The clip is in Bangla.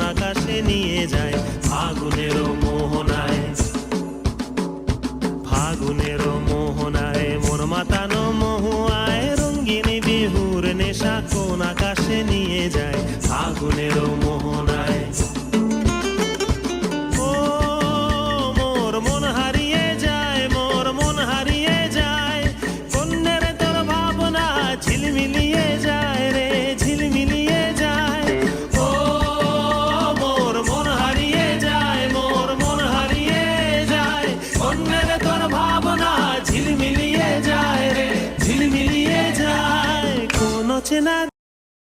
কোন আকাশে নিয়ে যায় ফাগুনেরও মোহনায়। ফাগুনেরও মোহনায় মন মাতানো মহুয়ায় রঙ্গিনী বিহুর নেশা কোন আকাশে নিয়ে যায় ফাগুনেরও মোহনায়।